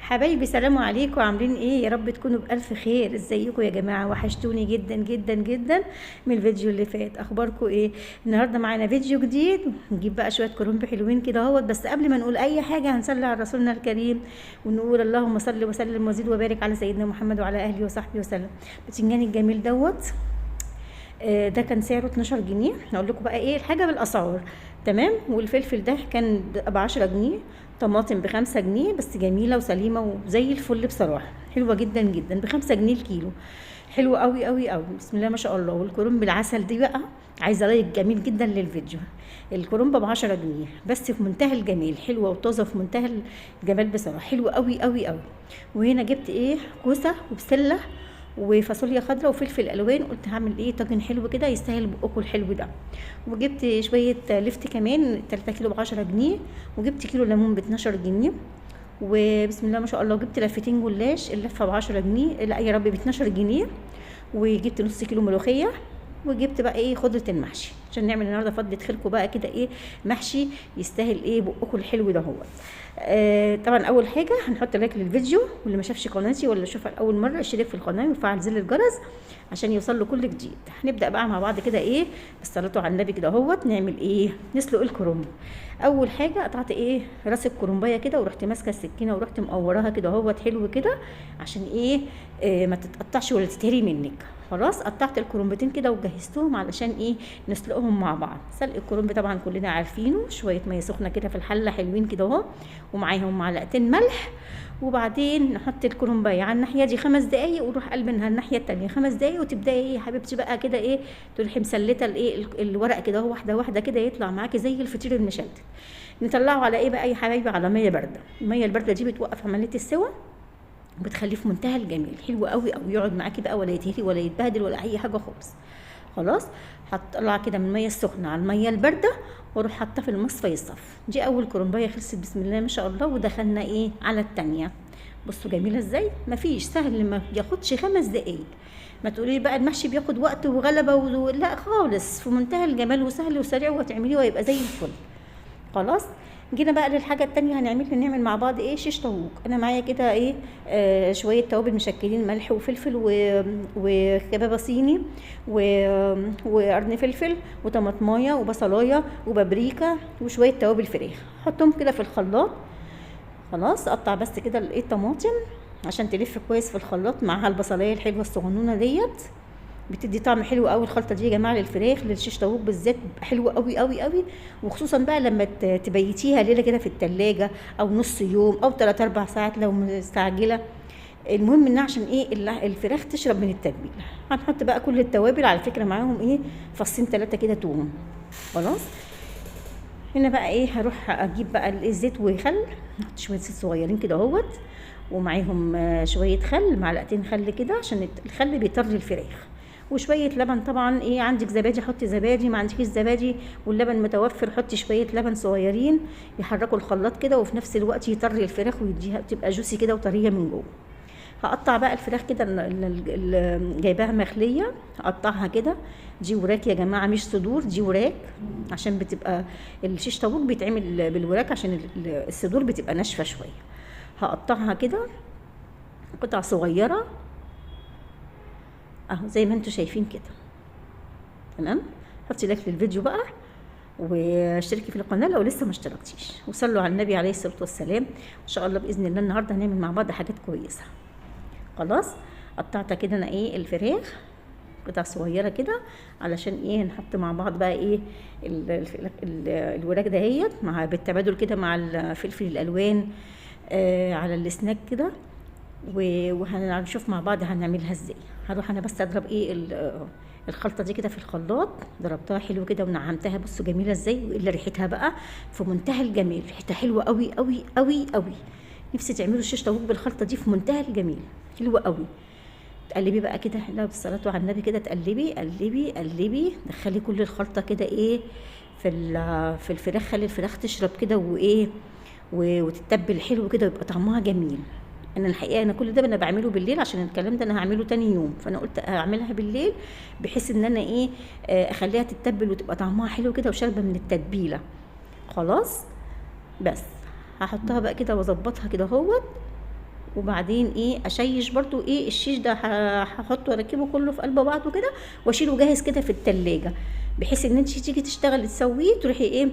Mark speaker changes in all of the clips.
Speaker 1: حبايبي سلام عليكم، عاملين ايه؟ يا رب تكونوا بألف خير. ازيكم يا جماعة؟ وحشتوني جدا جدا جدا من الفيديو اللي فات. اخباركم ايه؟ النهارده معانا فيديو جديد، نجيب بقى شوية كرنب حلوين كده اهوت. بس قبل ما نقول اي حاجة هنصلي على رسولنا الكريم ونقول اللهم صل وسلم وزد وبارك على سيدنا محمد وعلى اهله وصحبه وسلم. بتنجان الجميل دوت ده كان سعره 12 جنيه. هقول لكم بقى ايه الحاجه بالاسعار. تمام. والفلفل ده كان ب10 جنيه. طماطم ب5 جنيه، بس جميله وسليمه وزي الفل بصراحه، حلوه جدا جدا، ب5 جنيه الكيلو. حلوه قوي قوي قوي، بسم الله ما شاء الله. والكرنب بالعسل دي بقى عايزه لايك جميل جدا للفيديو. الكرنب ب10 جنيه بس في منتهى الجمال، حلوه وطازه في منتهى الجمال بصراحه، حلوه قوي قوي قوي. وهنا جبت ايه؟ كوسه وبسله وفاصوليا خضراء وفلفل الوان. قلت هعمل ايه؟ طاجن حلو كده يستاهل بقكم الحلو ده. وجبت شويه لفت كمان 3 كيلو ب10 جنيه. وجبت كيلو ليمون ب12 جنيه. وبسم الله ما شاء الله جبت لفتين جلاش، اللفه ب10 جنيه، لا يا رب ب12 جنيه. وجبت نص كيلو ملوخيه. وجبت بقى ايه؟ خضره المحشي عشان نعمل النهارده فضة خيركم بقى كده ايه؟ محشي يستاهل ايه بقكم الحلو ده هو. طبعا اول حاجه هنحط لايك للفيديو، واللي ما شافش قناتي ولا شافها لاول مره يشترك في القناه ويفعل زر الجرس عشان يوصل له كل جديد. هنبدا بقى مع بعض كده ايه؟ بالصلاه على النبي كده اهوت. نعمل ايه؟ نسلق الكرنب. اول حاجه قطعت ايه؟ راس الكرنبايه كده، ورحت ماسكه السكينه ورحت مقوراها كده اهوت حلو كده عشان ايه؟ ما تتقطعش ولا تتهري منك. خلاص قطعت الكرنبتين كده وجهزتهم علشان ايه؟ نسلقهم مع بعض. سلق الكرنب طبعا كلنا عارفينه، شويه ميه سخنه كده في الحله حلوين كده اهو، ومعاهم معلقتين ملح. وبعدين نحط الكرنبايه على الناحيه دي 5 دقايق، وروح قلبنها الناحيه التانية 5 دقايق، وتبداي ايه يا حبيبتي بقى كده ايه؟ تروحي مسلته الايه الورق كده اهو، واحده واحده كده يطلع معاكي زي الفطير المشلتت. نطلعه على ايه بقى يا حبايبي؟ على ميه بارده. الميه البارده دي بتوقف عمليه السوى وبتخليه في منتهى الجميل، حلو قوي قوي، يقعد معاكي بقى ولا يتهري ولا يتبهدل ولا اي حاجه خالص. خلاص. هطلع كده من الميه السخنه على الميه البارده، واروح حاطاه في المصفى يصفى. دي اول كرنبايه خلصت بسم الله ما شاء الله. ودخلنا ايه؟ على التانية. بصوا جميله ازاي، مفيش سهل، ما بياخدش 5 دقايق. ما تقولي بقى المحشي بياخد وقت وغلبه لا خالص، في منتهى الجمال وسهل وسريع، وهتعمليه وهيبقى زي الفل. خلاص. جينا بقى للحاجه التانية نعمل مع بعض ايه؟ شيش طاووق. انا معايا كده ايه؟ شويه توابل مشكلين، ملح وفلفل وكبابه صيني وقرن فلفل وطماطمايه وبصلايه وبابريكا وشويه توابل فراخ. حطهم كده في الخلاط. خلاص. اقطع بس كده الايه؟ الطماطم عشان تلف كويس في الخلاط معاها البصلايه الحلوه الصغنونه ديت. بتدي طعم حلو قوي الخلطه دي يا جماعه للفراخ، للشيش طاووق بالذات حلوه قوي قوي قوي. وخصوصا بقى لما تبيتيها ليله كده في التلاجة، او نص يوم، او 3 4 ساعات لو مستعجله. المهم انها عشان ايه؟ الفراخ تشرب من التتبيله. هنحط بقى كل التوابل، على فكره معاهم ايه؟ فصين 3 كده توم. خلاص. هنا بقى ايه؟ هروح اجيب بقى الزيت وخل، نحط شويه زيت صغيرين كده اهوت، ومعاهم شويه خل، معلقتين خل كده عشان الخل بيطري الفراخ. وشويه لبن طبعا. ايه؟ عندك زبادي حطي زبادي، ما عندكيش زبادي واللبن متوفر حطي شويه لبن صغيرين يحركوا الخلاط كده، وفي نفس الوقت يطري الفراخ ويديها تبقى جوسي كده وطريه من جوه. هقطع بقى الفراخ كده اللي جايباها مخليه، هقطعها كده. دي وراك يا جماعه، مش صدور، دي وراك، عشان بتبقى الشيش طاووق بيتعمل بالوراك عشان الصدور بتبقى ناشفه شويه. هقطعها كده قطع صغيره اهو زي ما انتم شايفين كده. تمام. حطي لايك للفيديو بقى، واشتركي في القناه لو لسه ما اشتركتيش، وصلوا على النبي عليه الصلاه والسلام. ان شاء الله باذن الله النهارده هنعمل مع بعض حاجات كويسه. خلاص. قطعت كده انا ايه؟ الفراخ قطع صغيره كده علشان ايه؟ نحط مع بعض بقى ايه؟ الوراك دهيت مع بالتبادل كده مع الفلفل الالوان على السناك كده. وهنشوف مع بعض هنعملها ازاي. هروح انا بس اضرب ايه؟ الخلطه دي كده في الخلاط. ضربتها حلو كده ونعمتها. بصوا جميله ازاي، والا ريحتها بقى في منتهى الجمال، ريحتها حلوه قوي قوي قوي قوي. نفسي تعملوا الشيش طاووق بالخلطه دي في منتهى الجمال، حلوه قوي. تقلبي بقى كده، لا بالصلاه على النبي كده، تقلبي قلبي قلبي، دخلي كل الخلطه كده ايه؟ في الفراخ. خلي الفراخ تشرب كده وايه؟ وتتبل حلو كده ويبقى طعمها جميل. انا الحقيقه انا كل ده انا بعمله بالليل عشان الكلام ده انا هعمله تاني يوم، فانا قلت اعملها بالليل بحيث ان انا ايه؟ اخليها تتبل وتبقى طعمها حلو كده وشاربه من التتبيله. خلاص. بس هحطها بقى كده واظبطها كده اهوت. وبعدين ايه اشيش برضو ايه الشيش ده، هحطه واركبه كله في قلب بعضه كده واشيله جاهز كده في التلاجة، بحيث ان انت تيجي تشتغلي تسويه تروحي ايه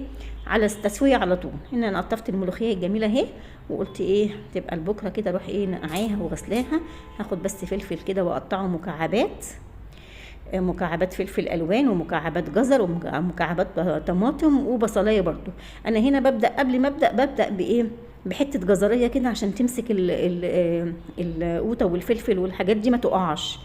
Speaker 1: على التسويه على طول. هنا انا قطفت الملوخيه الجميله اهي، وقلت ايه تبقى لبكره كده اروح ايه نقعاها وغسلاها. هاخد بس فلفل كده واقطعه مكعبات، مكعبات فلفل الوان ومكعبات جزر ومكعبات طماطم وبصلايه برضو. انا هنا ببدا قبل ما ببدا بايه بحته جزريه كده عشان تمسك القوطه والفلفل والحاجات دي ما تقعش،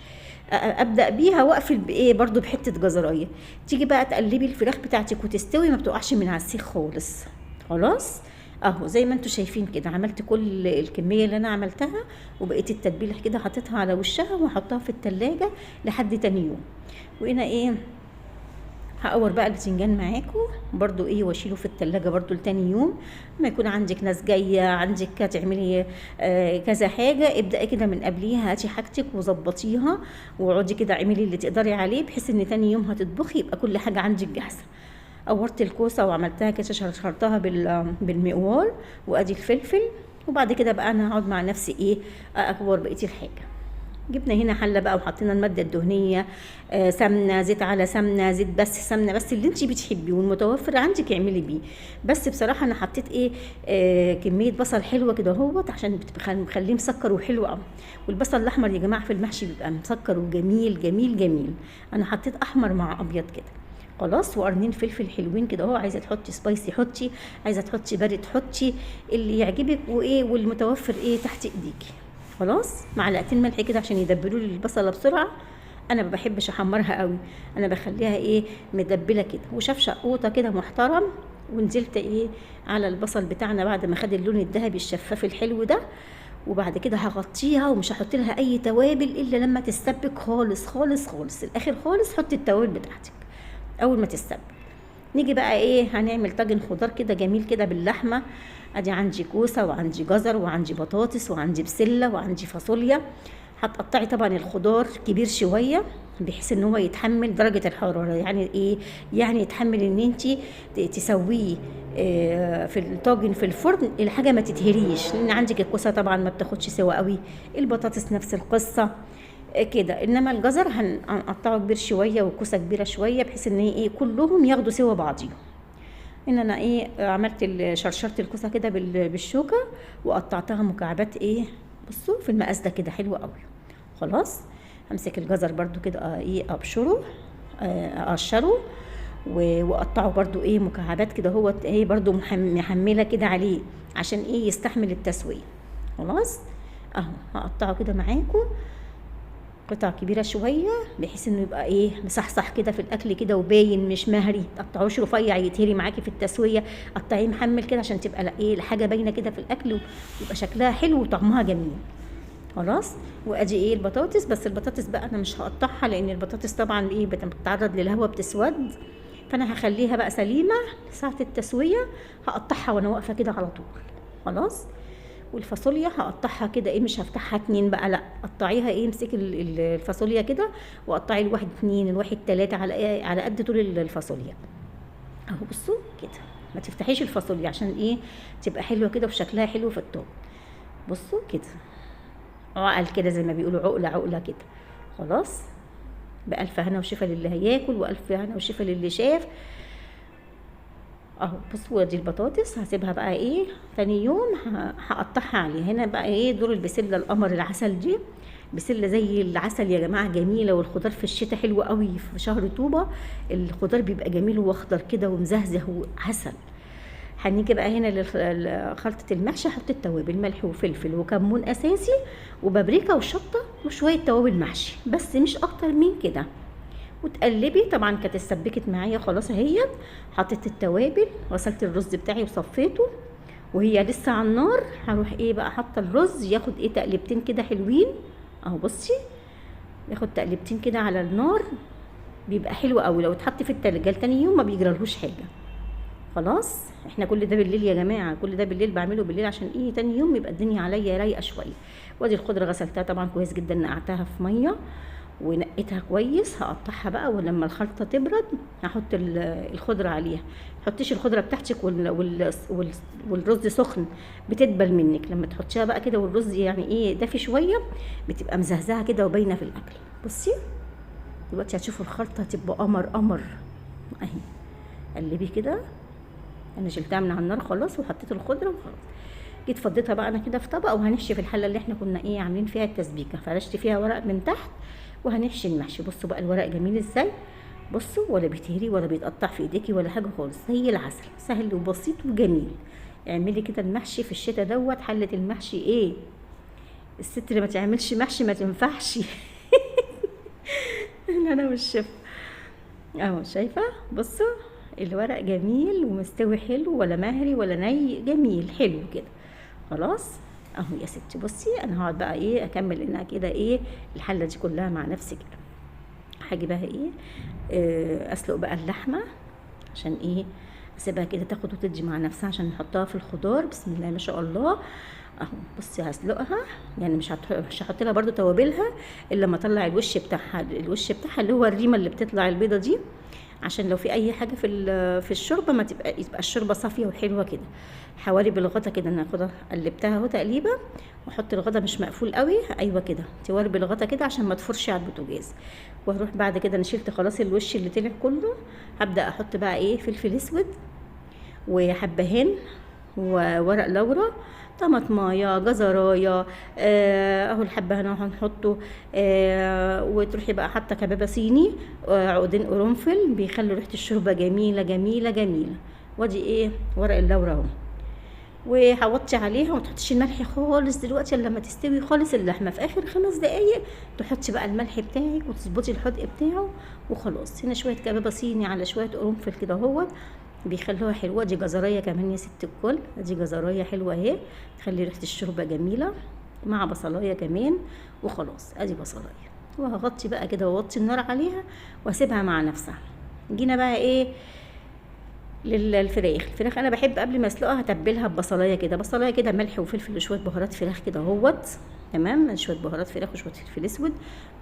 Speaker 1: ابدا بيها واقفل بايه برضو بحته جزرايه. تيجي بقى تقلبي الفراخ بتاعتك وتستوي ما بتقعش من على السيخ خالص. خلاص اهو زي ما انتوا شايفين كده عملت كل الكميه اللي انا عملتها، وبقيت التتبيله كده حطيتها على وشها وحطها في التلاجة لحد تاني يوم. وهنا ايه هقور بقى البتنجان معاكم برضو ايه واشيله في التلاجة برضو لتاني يوم. ما يكون عندك ناس جايه، عندك تعملي كذا حاجه، ابدأي كده من قبليها، هاتي حاجتك وظبطيها واقعدي كده اعملي اللي تقدري عليه، بحيث ان تاني يوم هتطبخي يبقى كل حاجه عندك جاهزه. قورت الكوسه وعملتها كده شرشرتها بالمقوار، وادي الفلفل. وبعد كده بقى انا هقعد مع نفسي ايه اكبر بقيه الحاجه. جبنا هنا حله بقى وحطينا الماده الدهنيه، سمنه، زيت على سمنه، زيت بس، سمنه بس اللي انت بتحبيه والمتوفر عندك اعملي بيه. بس بصراحه انا حطيت ايه كميه بصل حلوه كده اهوت عشان بتخليه مسكر وحلو قوي. والبصل الاحمر يا جماعه في المحشي بيبقى مسكر وجميل جميل جميل. انا حطيت احمر مع ابيض كده. خلاص وقرنين فلفل حلوين كده اهو، عايزه تحطي سبايسي حطي، عايزه تحطي بارد حطي، اللي يعجبك وايه والمتوفر ايه تحت ايديكي. خلاص معلقتين ملح كده عشان يدبلوا لي البصله بسرعه. انا ما بحبش احمرها قوي، انا بخليها ايه مدبله كده، وشفشق قوطه كده محترم. ونزلت ايه على البصل بتاعنا بعد ما خد اللون الذهبي الشفاف الحلو ده. وبعد كده هغطيها ومش هحط لها اي توابل الا لما تستبك خالص خالص خالص. الاخر خالص حطي التوابل بتاعتك اول ما تستبك. نيجي بقى ايه هنعمل طاجن خضار كده جميل كده باللحمه. ادي عندي كوسه وعندي جزر وعندي بطاطس وعندي بسله وعندي فاصوليا. هتقطعي طبعا الخضار كبير شويه بحيث ان هو يتحمل درجه الحراره، يعني ايه يعني يتحمل ان انت تسويه في الطاجن في الفرن الحاجه ما تتهريش، لان عندك الكوسه طبعا ما بتاخدش سوا قوي، البطاطس نفس القصه كده. انما الجزر هنقطعه كبير شويه والكوسه كبيره شويه بحيث ان ايه كلهم ياخدوا سوا بعضيهم. ان انا ايه عملت شرشرت الكوسه كده بالشوكه وقطعتها مكعبات ايه بصوا في المقاس ده كده حلو قوي. خلاص همسك الجزر برضو كده ايه ابشره اقشره واقطعه برضو ايه مكعبات كده هو ايه برضو محمله كده عليه عشان ايه يستحمل التسويه. خلاص اهو هقطعه كده معاكم قطع كبيره شويه بحيث انه يبقى ايه مصحصح كده في الاكل كده وباين مش مهري. تقطعوش رفيع يتهري معاكي في التسويه، قطعيه محمل كده عشان تبقى ايه الحاجه باينه كده في الاكل ويبقى شكلها حلو وطعمها جميل. خلاص وادي ايه البطاطس. بس البطاطس بقى انا مش هقطعها لان البطاطس طبعا ايه بتتعرض للهواء بتسود، فانا هخليها بقى سليمه ساعه التسويه هقطعها وانا واقفه كده على طول. خلاص والفاصوليا هقطعها كده ايه مش هفتحها 2 بقى، لا قطعيها ايه امسكي الفاصوليا كده وقطعي الواحد 2 الواحد 3 على ايه على قد طول الفاصوليا اهو. بصوا كده ما تفتحيش الفاصوليا عشان ايه تبقى حلوه كده وشكلها حلو في الطاجن. بصوا كده عقل كده زي ما بيقولوا عقله عقله كده. خلاص بألف هنا وشفا للي هياكل وألف هنا وشفا للي شاف اهو. بصوا دي البطاطس هسيبها بقى ايه تاني يوم هقطعها عليه. هنا بقى ايه دور البسله القمر العسل دي، بسله زي العسل يا جماعه جميله. والخضار في الشتاء حلو قوي في شهر طوبه الخضار بيبقى جميل واخضر كده ومزهزه وعسل. هنيجي بقى هنا لخلطه المحشي. حط التوابل ملح وفلفل وكمون اساسي وبابريكا وشطه وشويه توابل محشي بس مش اكتر من كده. وتقلبي طبعا كانت اتسبكت معايا خلاص اهيت. حطيت التوابل غسلت الرز بتاعي وصفيته وهي لسه على النار. هروح ايه بقى حاطه الرز ياخد ايه تقلبتين كده حلوين اهو. بصي ياخد تقلبتين كده على النار بيبقى حلو قوي. لو اتحط في التلاجة تاني يوم ما بيجرالهوش حاجه. خلاص احنا كل ده بالليل يا جماعه، كل ده بالليل بعمله بالليل عشان ايه تاني يوم يبقى الدنيا عليا رايقه شويه. وادي الخضره غسلتها طبعا كويس جدا نقعتها في ميه ونقيتها كويس. هقطعها بقى، ولما الخلطه تبرد هحط الخضره عليها. تحطيش الخضره بتاعتك والرز سخن، بتدبل منك. لما تحطيها بقى كده والرز يعني ايه دافي شويه، بتبقى مزهزهه كده وباينه في الاكل. بصي دلوقتي هتشوفوا الخلطه هتبقى قمر قمر اهي. قلبي كده. انا شلتها من على النار خلاص وحطيت الخضره وخلاص. جيت فضيتها بقى انا كده في طبق، وهنحشي في الحله اللي احنا كنا ايه عاملين فيها التسبيكه. فرشت فيها ورق من تحت وهنحشي المحشي. بصوا بقى الورق جميل ازاي، بصوا ولا بيتهري ولا بيتقطع في ايديكي ولا حاجه خالص، زي العسل، سهل وبسيط وجميل. اعملي كده المحشي في الشتاء دوت. حله المحشي ايه، الست اللي ما تعملش محشي ما تنفعش. انا والشيف اهو شايفه. بصوا الورق جميل ومستوي حلو، ولا مهري ولا ني، جميل حلو كده. خلاص اهو يا ستي. بصي انا هقعد بقى ايه اكمل انها كده ايه الحله دي كلها مع نفسي كده. هاجي بقى ايه اسلق بقى اللحمه، عشان ايه اسيبها كده تاخد وتدي مع نفسها عشان نحطها في الخضار. بسم الله ما شاء الله اهو. بصي هسلقها، يعني مش هحط لها برده توابلها الا لما اطلع الوش بتاعها. الوش بتاعها اللي هو الريمه اللي بتطلع البيضه دي، عشان لو في اي حاجه في الشوربه ما يبقى الشوربه صافيه وحلوه كده. حوالي بالغطا كده انا اخدها قلبتها اهو تقليبه، واحط الغطا مش مقفول قوي، ايوه كده تواري بالغطا كده عشان ما تفرش على البوتاجاز. واروح بعد كده انا شلت خلاص الوش اللي طلع كله. هبدا احط بقى ايه فلفل اسود وحبهان وورق لورا، طماطمايه، جزرايه، اهو الحبهان اهو هنحطه. وتروحي بقى حاطه كبابه صيني، عودين قرنفل بيخلوا ريحه الشوربه جميله جميله جميله. وادي ايه ورق اللورا اهو. وهوطي عليها وما تحطيش الملح خالص دلوقتي الا لما تستوي خالص اللحمه. في اخر 5 دقايق تحطي بقى الملح بتاعك وتظبطي الحدق بتاعه وخلاص. هنا شويه كبابه صيني على شويه قرنفل كده اهوت بيخلوها حلوه. دي جزرايه كمان يا ست الكل، دي جزرايه حلوه اهي تخلي ريحه الشوربه جميله، مع بصلايه كمان وخلاص. ادي بصلايه. وهغطي بقى كده واوطي النار عليها واسيبها مع نفسها. جينا بقى ايه الفراخ انا بحب قبل ما اسلقها اتبلها ببصلايه كده، بصلايه كده، ملح وفلفل وشويه بهارات فراخ كده اهوت. تمام، شويه بهارات فراخ وشويه فلفل اسود.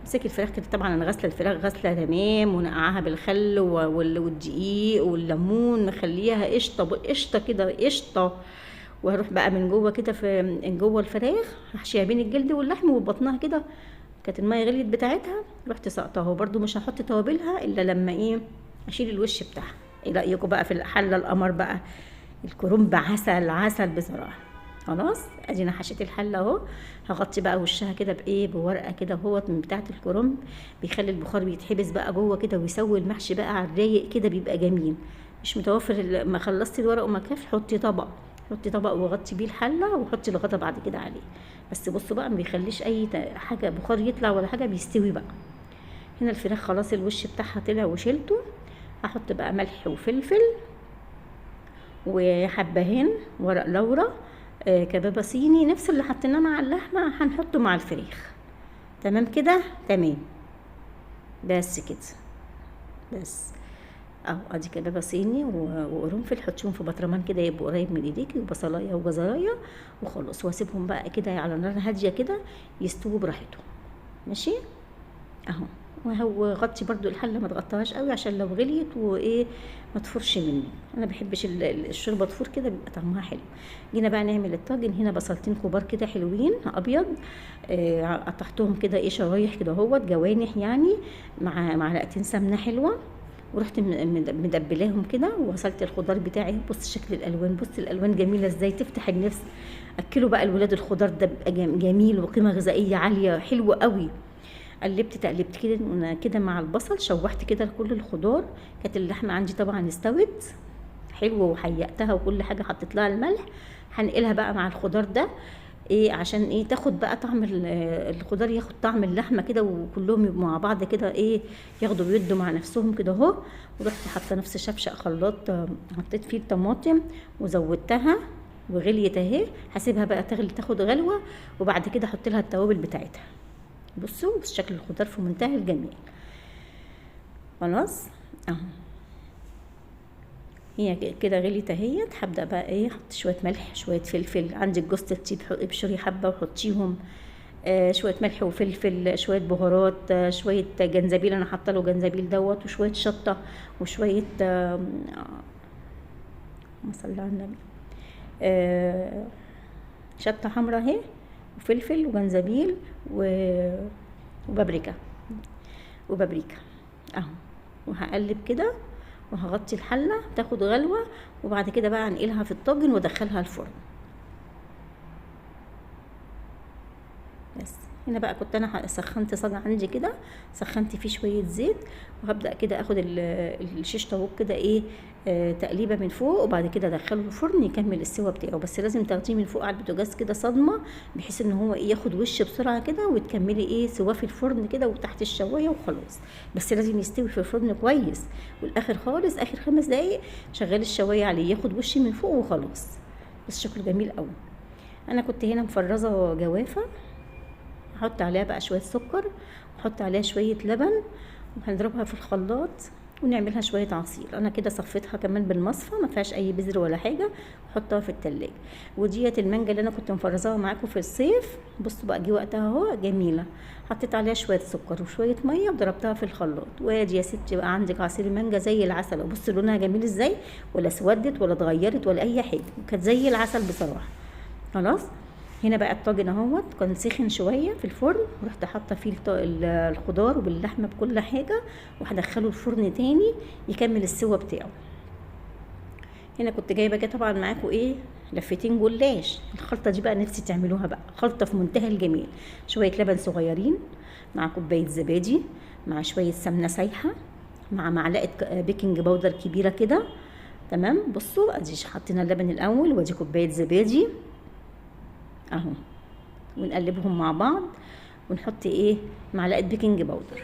Speaker 1: امسكي الفراخ كده، طبعا انا غاسله الفراخ غسله تمام ونقعها بالخل والدقيق والليمون، مخليها قشطه كده قشطه. وهروح بقى من جوه كده في جوه الفراخ هحشيها بين الجلد واللحم وبطنها كده. كانت الميه غليت بتاعتها، رحت سقطها. وبرده مش هحط توابلها الا لما ايه اشيل الوش بتاعها. ايه رايكم بقى في الحله القمر بقى؟ الكرنب عسل عسل بصراحه. خلاص ادي انا حشيت الحله اهو. هغطي بقى وشها كده بايه بورقه كده اهوت من بتاعه الكرنب، بيخلي البخار بيتحبس بقى جوه كده ويسوي المحشي بقى على الرايق كده بيبقى جميل. مش متوفر ما خلصتي الورق وما كافي، حطي طبق وغطي بيه الحله وحطي الغطا بعد كده عليه. بس بصوا بقى ما بيخليش اي حاجه بخار يطلع ولا حاجه، بيستوي بقى. هنا الفراخ خلاص الوش بتاعها طلع وشيلته. هحط بقى ملح وفلفل وحبهان، ورق لورا، كبابه صيني، نفس اللي حطيناه مع اللحمه هنحطه مع الفراخ. تمام كده تمام. بس كده بس اهو. ادي كبابه صيني وقرنفل، حطيهم في بطرمان كده يبقوا قريب من ايديكي، وبصلايه وجزرايه وخلاص. واسيبهم بقى كده على نار هاديه كده يستووا براحتهم. ماشي اهو. وهو غطي برضو الحله ما تغطيهاش قوي عشان لو غليت وايه ما تفرش مني. انا بحبش الشوربه تفور كده، بيبقى طعمها حلو. جينا بقى نعمل الطاجن. هنا بصلتين كبار كده حلوين ابيض، قطعتهم كده ايه شرايح كده اهوت جوانح يعني، مع معلقتين سمنه حلوه. ورحت مدبلاهم كده وغسلت الخضار بتاعي. بص شكل الالوان، بص الالوان جميله ازاي تفتح النفس. اكلوا بقى الولاد الخضار ده بيبقى جميل وقيمه غذائيه عاليه حلوه قوي. تقلبت كده مع البصل، شوحت كده كل الخضار. كانت اللحمه عندي طبعا استوت حلوه وحيقتها وكل حاجه، حطيت لها الملح. هنقلها بقى مع الخضار ده ايه عشان ايه تاخد بقى طعم الخضار، ياخد طعم اللحمه كده، وكلهم يبقوا مع بعض كده ايه ياخدوا ويدوا مع نفسهم كده اهو. ورحت حاطه نفس شفشق خلاط، حطيت فيه الطماطم وزودتها وغليت اهي. هسيبها بقى تغلي تاخد غلوه، وبعد كده احط لها التوابل بتاعتها. بصوا بس شكل الخضار في منتهى الجمال. خلاص اهو هي كده غليت اهيت. هبدا بقى ايه احط شويه ملح شويه فلفل. عندك جوز الطيب ابشري حبه وحطيهم. شويه ملح وفلفل، شويه بهارات، شويه جنزبيل، انا حاطه له جنزبيل دوت، وشويه شطه، وشويه اللهم صل على النبي، شطه حمراء اهي، وفلفل وجنزبيل وبابريكا اهو. وهقلب كده وهغطي الحله تاخد غلوه، وبعد كده بقى انقلها في الطاجن وادخلها الفرن. بس هنا بقى كنت انا سخنت صاج عندي كده، سخنت فيه شويه زيت، وهبدا كده اخد الشيش طاووق كده ايه تقليبه من فوق، وبعد كده ادخله الفرن يكمل السوا بتاعه. بس لازم تاخديه من فوق على البوتاجاز كده صدمه، بحيث ان هو ايه ياخد وش بسرعه كده، وتكملي ايه سواه في الفرن كده وتحت الشوايه وخلاص. بس لازم يستوي في الفرن كويس، والاخر خالص اخر 5 دقايق شغال الشوايه عليه ياخد وش من فوق وخلاص. بس شكله جميل قوي. انا كنت هنا مفرزه جوافه، هحط عليها بقى شويه سكر، وحط عليها شويه لبن، وهنضربها في الخلاط ونعملها شويه عصير. انا كده صفيتها كمان بالمصفى، ما فيهاش اي بذر ولا حاجه، وحطها في التلاجة. وديت المانجا اللي انا كنت مفرزاها معاكم في الصيف، بصوا بقى جه وقتها اهو جميله. حطيت عليها شويه سكر وشويه ميه وضربتها في الخلاط، وادي يا ستي بقى عندك عصير مانجا زي العسل. وبص لونها جميل ازاي، ولا اسودت ولا اتغيرت ولا اي حاجه، كانت زي العسل بصراحه. خلاص هنا بقى الطاجن اهوت كان سخن شويه في الفرن، ورحت حاطه فيه الخضار وباللحمه بكل حاجه، وهدخله الفرن تاني يكمل السوا بتاعه. هنا كنت جايبه كده طبعا معاكم ايه لفتين جلاش. الخلطه دي بقى نفسي تعملوها بقى، خلطه في منتهى الجمال. شويه لبن صغيرين مع كوبايه زبادي، مع شويه سمنه سايحه، مع معلقه بيكنج باودر كبيره كده. تمام. بصوا ادي حطينا اللبن الاول، وادي كوبايه زبادي اهو، ونقلبهم مع بعض، ونحط ايه معلقه بيكنج باودر.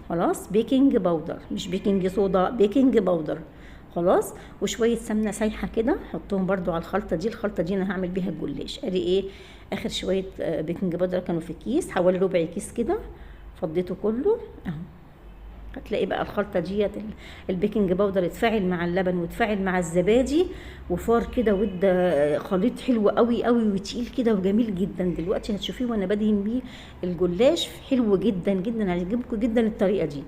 Speaker 1: خلاص بيكنج باودر مش بيكنج صودا، بيكنج باودر. خلاص. وشويه سمنه سايحه كده حطهم برضو على الخلطه دي. الخلطه دي انا هعمل بيها الجلاش. ادي ايه اخر شويه بيكنج باودر كانوا في كيس، حوالي ربع كيس كده، فضيته كله اهو. هتلاقي بقى الخلطه ديت البيكنج باودر اتفاعل مع اللبن واتفاعل مع الزبادي، وفار كده وادى خليط حلو قوي قوي وتقيل كده وجميل جدا. دلوقتي هتشوفيه وانا بدهن بيه الجلاش، حلو جدا جدا، هيعجبكم جدا الطريقه دي.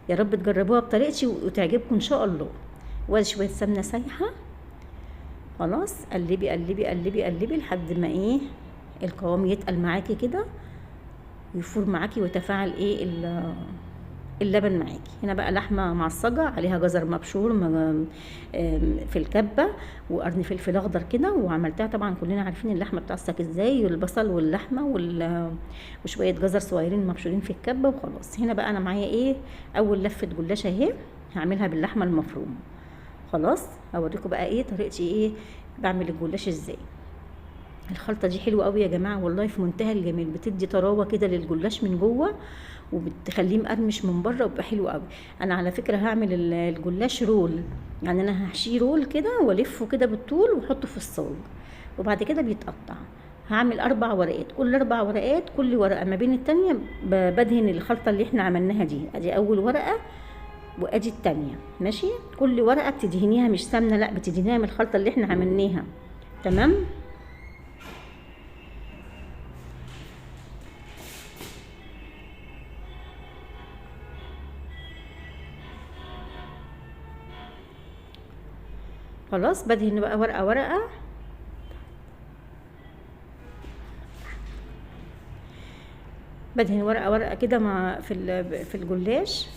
Speaker 1: يا رب تجربوها بطريقتي وتعجبكم ان شاء الله. وادي شويه سمنه سايحه. خلاص قلبي قلبي قلبي قلبي لحد ما ايه القوام يتقل معاكي كده، ويفور معاكي ويتفاعل ايه اللبن معاكي. هنا بقى لحمه معصجه عليها جزر مبشور في الكبه، وقرن فلفل اخضر كده، وعملتها طبعا كلنا عارفين اللحمه بتعصج ازاي، والبصل واللحمه وشويه جزر صغيرين مبشورين في الكبه وخلاص. هنا بقى انا معايا ايه اول لفه جلاشه اهي، هعملها باللحمه المفرومه. خلاص هوريكم بقى ايه طريقتي ايه بعمل الجلاش ازاي. الخلطه دي حلوه قوي يا جماعه والله، في منتهى الجمال، بتدي طراوه كده للجلاش من جوه، وبتخليه مقرمش من بره ويبقى حلو قوي. انا على فكره هعمل الجلاش رول، يعني انا هحشيه رول كده والفه كده بالطول واحطه في الصاج، وبعد كده بيتقطع. هعمل 4 ورقات، كل 4 ورقات كل ورقه ما بين التانية بدهن الخلطه اللي احنا عملناها دي. ادي اول ورقه وادي التانية ماشي. كل ورقه بتدهنيها مش سمنه، لا بتدهنيها من الخلطه اللي احنا عملناها. تمام. خلاص بدهن بقى ورقه ورقه، بدهن ورقه ورقه كده مع في الجلاش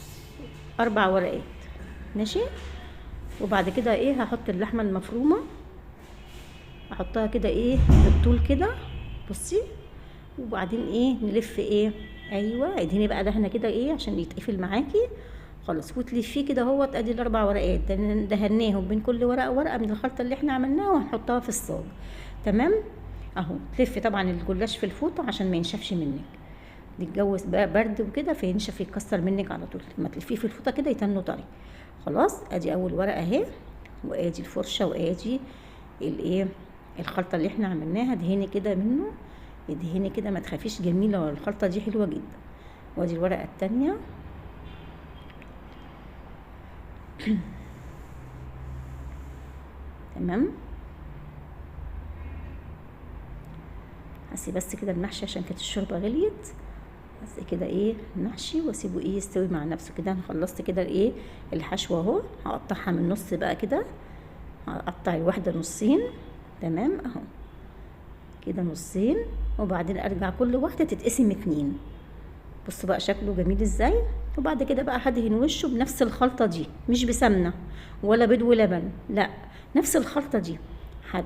Speaker 1: 4 ورقات ماشي. وبعد كده ايه هحط اللحمه المفرومه، احطها كده ايه بالطول كده بصي، وبعدين ايه نلف ايه ايوه ادهني بقى دهنه كده ايه عشان يتقفل معاكي. خلاص وتلفيه كده اهوت. ادي ال4 ورقات دهناهم بين كل ورقه ورقه من الخلطه اللي احنا عملناها، وهنحطها في الصاج. تمام اهو. تلفي طبعا الجلاش في الفوطه عشان ما ينشفش منك، دي الجو بقى برد وكده فينشف يتكسر منك على طول. لما تلفيه في الفوطه كده يتنوا طري. خلاص ادي اول ورقه اهي، وادي الفرشه، وادي الايه الخلطه اللي احنا عملناها. دهني كده منه، ادهني كده ما تخافيش، جميله الخلطه دي حلوه جدا. وادي الورقه التانية تمام. هسيب بس كده المحشي عشان كانت الشوربه غليت. بس كده ايه المحشي، واسيبه ايه يستوي مع نفسه كده. انا خلصت كده الايه الحشوه اهو. هقطعها من النص بقى كده، هقطع الواحده نصين. تمام اهو كده نصين، وبعدين ارجع كل واحده تتقسم 2. بصوا بقى شكله جميل ازاي. وبعد كده بقى هدهن وشه بنفس الخلطه دي، مش بسمنه ولا بيض ولبن، لا نفس الخلطه دي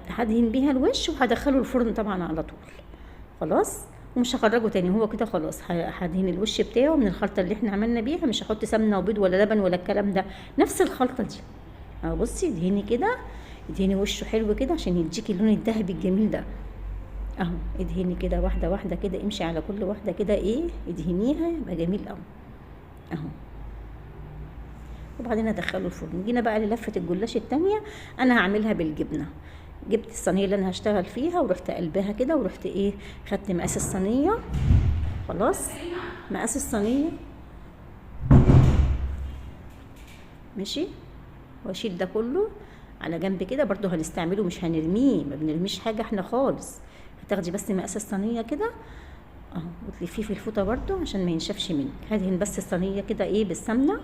Speaker 1: هدهن بيها الوش، وهدخله الفرن طبعا على طول. خلاص، ومش هخرجه تاني، هو كده خلاص. هدهن الوش بتاعه من الخلطه اللي احنا عملنا بيها، مش هحط سمنه وبيض ولا لبن ولا الكلام ده، نفس الخلطه دي اهو. بصي ادهني كده، ادهني وشه حلو كده عشان يديكي اللون الذهبي الجميل ده اهو. ادهني كده واحده واحده كده، امشي على كل واحده كده ايه ادهنيها، يبقى جميل قوي اهو. وبعدين ادخله الفرن. جينا بقى للفه الجلاش التانية. انا هعملها بالجبنه. جبت الصينيه اللي انا هشتغل فيها، ورحت قلبها كده، ورحت ايه خدت مقاس الصينيه. خلاص، مقاس الصينيه ماشي. واشيل ده كله على جنب كده، برضو هنستعمله مش هنرميه، ما بنرميش حاجه احنا خالص. هتاخدي بس مقاس الصينيه كده اهو، وتلفيه في الفوطه برضو عشان ما ينشفش منك. هدهن بس الصينيه كده ايه بالسمنه،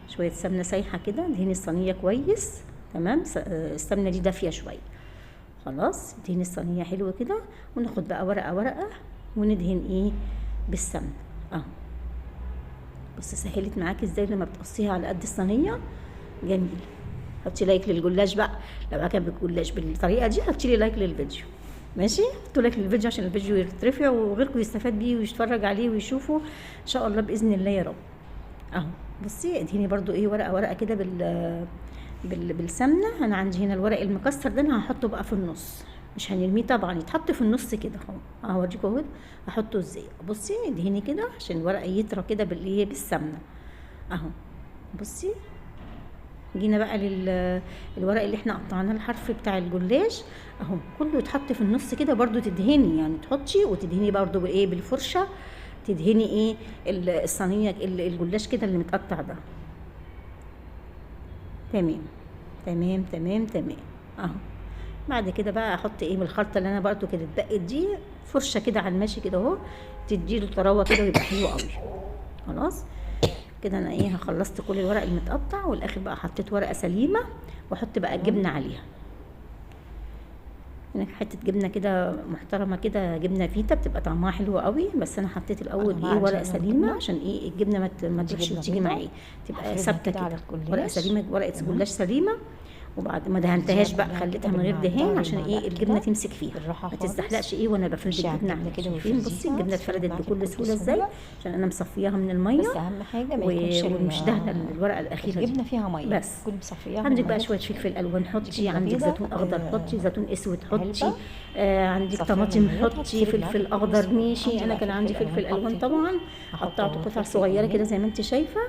Speaker 1: شويه سمنه سايحه كده. دهني الصينيه كويس تمام. السمنه دي دافيه شويه. خلاص، دهني الصينيه حلوه كده. وناخد بقى ورقه ورقه وندهن ايه بالسمنه اهو. بص سهلت معاكي ازاي لما بتقصيها على قد الصينيه. جميل. حطي لايك للجلاش بقى لو عجبك الجلاش بالطريقه دي، حطي لي لايك للفيديو ماشي. حطوا لايك للفيديو عشان الفيديو يترفع وغيركم يستفاد بيه ويتفرج عليه ويشوفه ان شاء الله باذن الله يا رب اهو. بصي ادهني برضو ايه ورقه ورقه كده بالسمنه. انا عندي هنا الورق المكسر ده، انا هحطه بقى في النص، مش هنرميه طبعا، يتحط في النص كده اهو. هوريكم اهو هحطه ازاي. بصي ادهني كده عشان الورق يطرى كده بالايه بالسمنه اهو. بصي جينا بقى للورق اللي احنا قطعناه الحرف بتاع الجلاش اهو، كله يتحط في النص كده. برضو تدهني يعني تحطي وتدهني برضو بايه بالفرشه، تدهني ايه الصينيه الجلاش كده اللي متقطع ده. تمام تمام تمام تمام اهو. بعد كده بقى احط ايه من الخلطه اللي انا برضو كده اتبقت دي، فرشه كده على الماشي كده اهو، تديله طراوه كده ويبقى حلو قوي. خلاص كده انا ايه خلصت كل الورق المتقطع، والاخر بقى حطيت ورقه سليمه واحط بقى الجبنه عليها. هنا حته جبنه كده محترمه كده، جبنه فيتا بتبقى طعمها حلو قوي. بس انا حطيت الاول ايه ورقه سليمه عشان ايه الجبنه ما تروحش تيجي معايا، تبقى ثابته كده. ورقه سليمه، ورقه جلاش سليمه. وبعد ما دهنتهاش بقى خليتها من غير دهان عشان ايه الجبنه تمسك فيها ما تزحلقش ايه وانا بفرد الجبنه على كده. شايفين بصي الجبنه اتفردت بكل سهوله ازاي عشان انا مصفياها من الميه.
Speaker 2: بس اهم حاجه ما يكونش
Speaker 1: ومش دهنه الورقه الاخيره دي،
Speaker 2: الجبنه فيها ميه
Speaker 1: بس.
Speaker 2: تكون مصفياها.
Speaker 1: عندك بقى شويه فلفل الوان حطي، عندك زيتون اخضر حطي، زيتون اسود حطي، عندك طماطم حطي، فلفل اخضر ماشي. انا كان عندي فلفل الوان طبعا قطعته قطع صغيره كده زي ما انت شايفه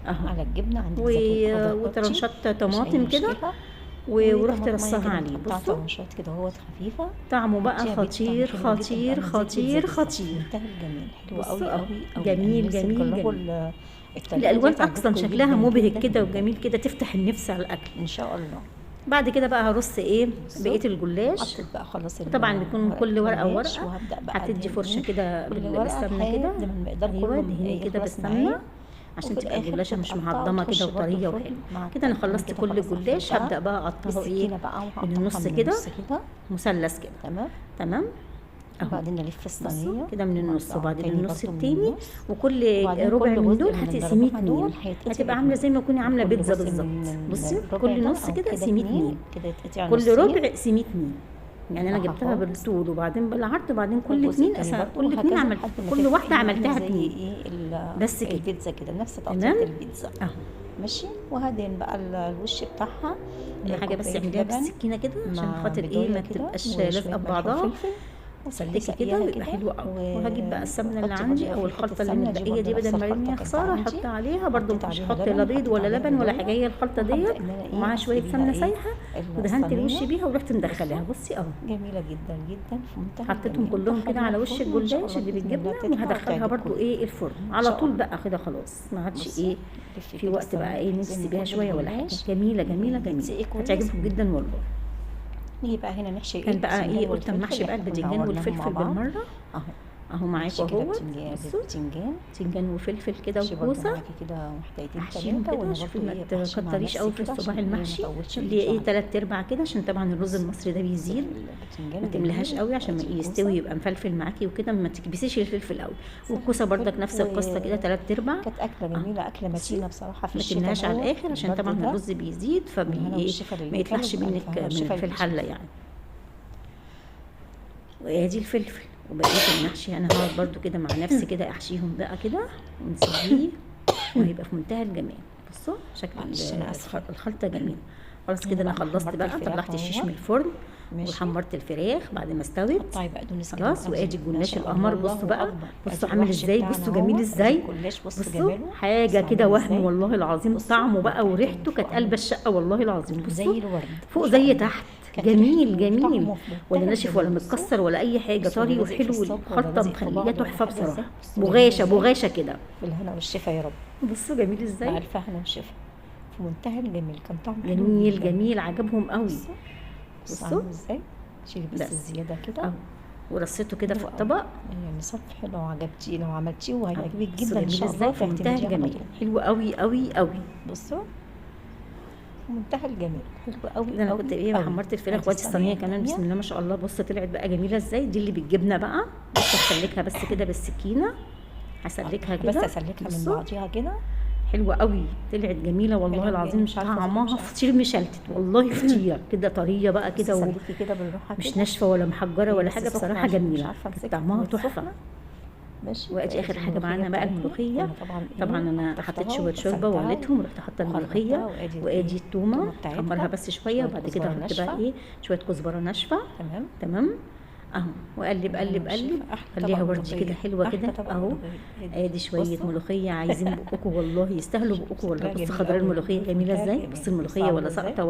Speaker 1: اهو
Speaker 2: على الجبنه. عندك
Speaker 1: وترنشات طماطم كده ورحت رصها عليه. بصوا
Speaker 2: طرنشات كده اهوت خفيفه،
Speaker 1: طعمه بقى خطير خطير خطير خطير.
Speaker 2: منتهى الجمال، حلو قوي قوي
Speaker 1: جميل جميل جميل. الالوان اصلا شكلها مبهج كده وجميل كده، تفتح النفس على الاكل
Speaker 2: ان شاء الله.
Speaker 1: بعد كده بقى هرص ايه بقيه الجلاش.
Speaker 2: حطيت بقى خلاص
Speaker 1: طبعا بيكون كل ورقه ورقه هتدي فرشه كده بالسمنه كده. ايوه دهني كده بالسمنه عشان تبقى الجلاشه مش معضمه كده وطريه وحلوه كده. انا خلصت كل الجلاش، هبدا بقى اقطعه ايه من النص كده مثلث كده.
Speaker 2: تمام
Speaker 1: تمام.
Speaker 2: وبعدين نلف الصينيه
Speaker 1: كده من النص، وبعدين النص التاني، وكل ربع من دول هتقسميه 2. هتبقى عامله زي ما تكوني عامله بيتزا بالظبط. بصي كل نص كده اقسميه 2، كل ربع اقسميه 2. يعني انا جبتها بالطول وبعدين بالعرض وبعدين كل 2 كل 2 عملت كل واحده عملتها 2 بس كده.
Speaker 2: البيتزا كده نفس تقطيع البيتزا اهو ماشي. وهدهن بقى الوش بتاعها
Speaker 1: حاجه بس اعمليها بالسكينه كده عشان خاطر ايه ما تبقاش لازقه ببعضها. سلكي كده ويبقى حلو قوي. وهجيب بقى السمنه اللي عندي او الخلطه اللي متبقيه دي، بدل ما ارميها خساره احط عليها برضو. مش هحط لا بيض ولا لبن ولا حاجه، هي الخلطه ديت ومعاها شويه سمنه سايحه ودهنت الوش بيها ورحت مدخلاها. بصي اهو
Speaker 2: جميله جدا جدا في منتهى.
Speaker 1: حطيتهم كلهم كده على وش الجلاش اللي بالجبنه، وهدخلها برضو ايه الفرن على طول بقى كده. خلاص ما عادش ايه في وقت بقى ايه نسيبيها شويه ولا حاجه. جميله جميله جميله، هتعجبكم جدا والله.
Speaker 2: نيجي بقى هنا نحشي
Speaker 1: كان بقى
Speaker 2: البتنجان
Speaker 1: ايه، قلت اما احشي بقى
Speaker 2: والفلفل اللي
Speaker 1: الباذنجان
Speaker 2: إحنا
Speaker 1: والفلفل
Speaker 2: عملناهم مع بعض.
Speaker 1: بالمره.
Speaker 2: اهو
Speaker 1: اهو معاكم
Speaker 2: نحشي كده
Speaker 1: اهو.
Speaker 2: بتنجان
Speaker 1: بصوا
Speaker 2: بتنجان
Speaker 1: باذنجان وفلفل كده
Speaker 2: نحشي برضه
Speaker 1: وكوسه،
Speaker 2: معاكي كده محتاجين
Speaker 1: احشيهم
Speaker 2: تلاتة،
Speaker 1: كده.
Speaker 2: وانا
Speaker 1: شوفي
Speaker 2: برضه
Speaker 1: ما
Speaker 2: ايه بحشي مع
Speaker 1: تكتريش قوي
Speaker 2: نفسي
Speaker 1: في
Speaker 2: كده
Speaker 1: الصباع
Speaker 2: عشان ايه
Speaker 1: المحشي،
Speaker 2: مطولش
Speaker 1: اللي ايه
Speaker 2: الفيديو
Speaker 1: 3/4 كده، عشان طبعا الرز المصري ده بيزيد.
Speaker 2: البتنجان
Speaker 1: ما تملهاش
Speaker 2: جميل،
Speaker 1: قوي عشان ما
Speaker 2: وادي
Speaker 1: يستوي
Speaker 2: الكوسة.
Speaker 1: يبقى مفلفل معاكي وكده، ما تكبسيش الفلفل قوي.
Speaker 2: سهل
Speaker 1: والكوسه برضك
Speaker 2: وحلو،
Speaker 1: نفس القصه كده 3/4.
Speaker 2: كانت اكله جميله، اكله متينه بصراحه في
Speaker 1: ما
Speaker 2: الشتاء
Speaker 1: تملهاش على
Speaker 2: اهو
Speaker 1: الاخر عشان
Speaker 2: البرد
Speaker 1: طبعا
Speaker 2: ده.
Speaker 1: الرز بيزيد
Speaker 2: بالهنا والشفا
Speaker 1: ما
Speaker 2: للي
Speaker 1: يطلعش
Speaker 2: كانوا،
Speaker 1: منك
Speaker 2: بالهنا والشفا
Speaker 1: في
Speaker 2: للي
Speaker 1: الحله يعني. وادي الفلفل وبقيه المحشي انا هقعد برضو كده مع نفسي كده احشيهم بقى كده ونسويه، وهيبقى في منتهى الجمال. بصوا شكل
Speaker 2: معلش أنا آسفة.
Speaker 1: الخلطه جميله. خلاص كده انا
Speaker 2: بقى
Speaker 1: خلصت
Speaker 2: حمرت
Speaker 1: بقى،
Speaker 2: الفراخ
Speaker 1: طلعت الشيش
Speaker 2: اهوت.
Speaker 1: من الفرن
Speaker 2: ماشي.
Speaker 1: وحمرت الفراخ بعد ما استوت.
Speaker 2: قطعي بقدونس كده
Speaker 1: خلاص.
Speaker 2: بقى.
Speaker 1: وادي
Speaker 2: ما
Speaker 1: الجلاش
Speaker 2: شاء
Speaker 1: القمر.
Speaker 2: الله،
Speaker 1: بصوا بقى،
Speaker 2: الله أكبر.
Speaker 1: بصوا
Speaker 2: أدي
Speaker 1: عامل
Speaker 2: الوحش
Speaker 1: ازاي،
Speaker 2: بتاعنا
Speaker 1: بصوا
Speaker 2: اهو.
Speaker 1: جميل
Speaker 2: أدي
Speaker 1: ازاي.
Speaker 2: الجلاش بص
Speaker 1: بصوا
Speaker 2: جماله.
Speaker 1: حاجه
Speaker 2: بص
Speaker 1: كده
Speaker 2: عامل
Speaker 1: وهم
Speaker 2: إزاي.
Speaker 1: والله العظيم،
Speaker 2: بصوا
Speaker 1: طعمه بقى
Speaker 2: بتاعته
Speaker 1: وريحته كانت
Speaker 2: فوق
Speaker 1: قلب الشقه والله العظيم. بصوا
Speaker 2: زي الورد
Speaker 1: فوق
Speaker 2: ما شاء
Speaker 1: زي
Speaker 2: الله.
Speaker 1: تحت،
Speaker 2: كانت
Speaker 1: جميل
Speaker 2: ريحته
Speaker 1: جميل،
Speaker 2: وطعمه في
Speaker 1: ولا
Speaker 2: منتهى
Speaker 1: ناشف ولا
Speaker 2: الجمال. بصوا.
Speaker 1: متكسر ولا اي حاجه،
Speaker 2: بصوا
Speaker 1: طري
Speaker 2: ولا لازق في
Speaker 1: وحلو.
Speaker 2: الصبر ولا
Speaker 1: الخلطه
Speaker 2: لازق في
Speaker 1: مخليه
Speaker 2: بعض ولا
Speaker 1: تحفه
Speaker 2: حاجة
Speaker 1: بصراحه.
Speaker 2: إزاي. بصوا
Speaker 1: بغاشه
Speaker 2: جميل إزاي.
Speaker 1: بغاشه كده.
Speaker 2: بالهنا والشفا يا رب.
Speaker 1: بصوا جميل
Speaker 2: مع
Speaker 1: ازاي،
Speaker 2: الف هنا والشفا، في منتهى الجمال. كان طعمه حلو
Speaker 1: جميل
Speaker 2: جدا.
Speaker 1: جميل، عجبهم قوي.
Speaker 2: بصوا
Speaker 1: بصوا
Speaker 2: عامل ازاي. شيلي بس
Speaker 1: بس.
Speaker 2: الزياده كده
Speaker 1: اهو ورصيته كده في
Speaker 2: حلو أوي.
Speaker 1: الطبق.
Speaker 2: يعني صفح لو عجبتيه، لو عملتيه وهيعجبك
Speaker 1: بصوا
Speaker 2: جدا ان
Speaker 1: جميل
Speaker 2: شاء
Speaker 1: ازاي،
Speaker 2: الله.
Speaker 1: في منتهى
Speaker 2: تعتمديه على
Speaker 1: الجمال،
Speaker 2: طول.
Speaker 1: حلو قوي قوي قوي.
Speaker 2: بصوا في منتهى الجمال، حلو قوي
Speaker 1: ده انا كنت ايه حمرت الفراخ. وادي الصينيه كمان بسم الله ما شاء الله. بص طلعت بقى جميله ازاي. دي اللي بالجبنه بقى. بص هسلكها بس كده بالسكينه، هسلكها كده
Speaker 2: بس اسلكها من
Speaker 1: بصوا.
Speaker 2: بعضيها كده.
Speaker 1: حلوه قوي، طلعت جميله والله
Speaker 2: حلوة
Speaker 1: العظيم.
Speaker 2: جدا. مش عارفة
Speaker 1: طعمها
Speaker 2: مش عارفة.
Speaker 1: فطير مشلتت والله، فطير كده طريه بقى
Speaker 2: بس
Speaker 1: كده
Speaker 2: سلكي كده بالراحه
Speaker 1: مش
Speaker 2: كده.
Speaker 1: ناشفه ولا محجره ولا
Speaker 2: بس
Speaker 1: حاجه،
Speaker 2: سخنة
Speaker 1: بصراحه
Speaker 2: عشان مش
Speaker 1: جميله،
Speaker 2: عارفة أمسكها
Speaker 1: طعمها
Speaker 2: كانت
Speaker 1: تحفه.
Speaker 2: سخنة. ماشي.
Speaker 1: وادي اخر حاجه معانا بقى الملوخيه. طبعا انا حطيت شويه شوربه وقليتهم، ورحت حاطه الملوخيه. وادي التومه حمرها بس شويه، وبعد كده احط بقى ايه شويه كزبره ناشفه.
Speaker 2: تمام
Speaker 1: تمام اهو، واقلب قلب قلب، خليها وردي كده حلوه كده اهو. ادي شويه ملوخيه عايزين بقكم والله، يستاهلوا بقكم والله. بص خضار الملوخيه جميله ازاي. بص الملوخيه ولا سقطه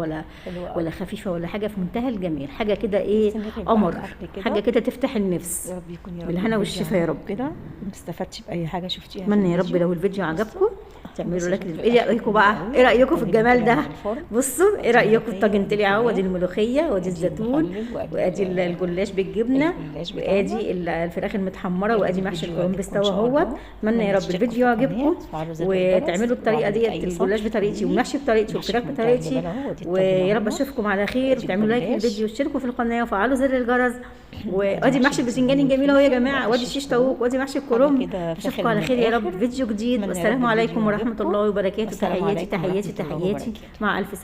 Speaker 1: ولا خفيفه ولا حاجه، في منتهى الجمال. حاجه كده ايه قمر، حاجه كده تفتح النفس.
Speaker 2: يا رب يكون يا رب
Speaker 1: بالهنا والشفا يا رب.
Speaker 2: كده ما استفدتش باي حاجه شفتيها.
Speaker 1: اتمنى يا رب لو الفيديو عجبكم تعملوا لك ايه رايكم بقى، ايه رايكم في الجمال ده. بصوا ايه رايكم. الطاجن طلع اهو، ودي الملوخيه وادي الزيتون وادي الجلاش بالجبنه وادي الفراخ المتحمره وادي محشي الكرنب استوى اهوت. اتمنى يا رب الفيديو يعجبكم وتعملوا الطريقه ديت، الجلاش بطريقتي والمحشي بطريقتي والفراخ بطريقتي. ويا رب اشوفكم على خير، وتعملوا لايك للفيديو واشتركوا في القناه وفعلوا زر الجرس. وادي محشي الباذنجان الجميل اهو يا جماعه، وادي الشيش طاووق وادي محشي الكرنب. اشوفكم على خير يا رب فيديو جديد، والسلام عليكم ورحمه الله وبركاته. تحياتي تحياتي تحياتي مع الف سلامه.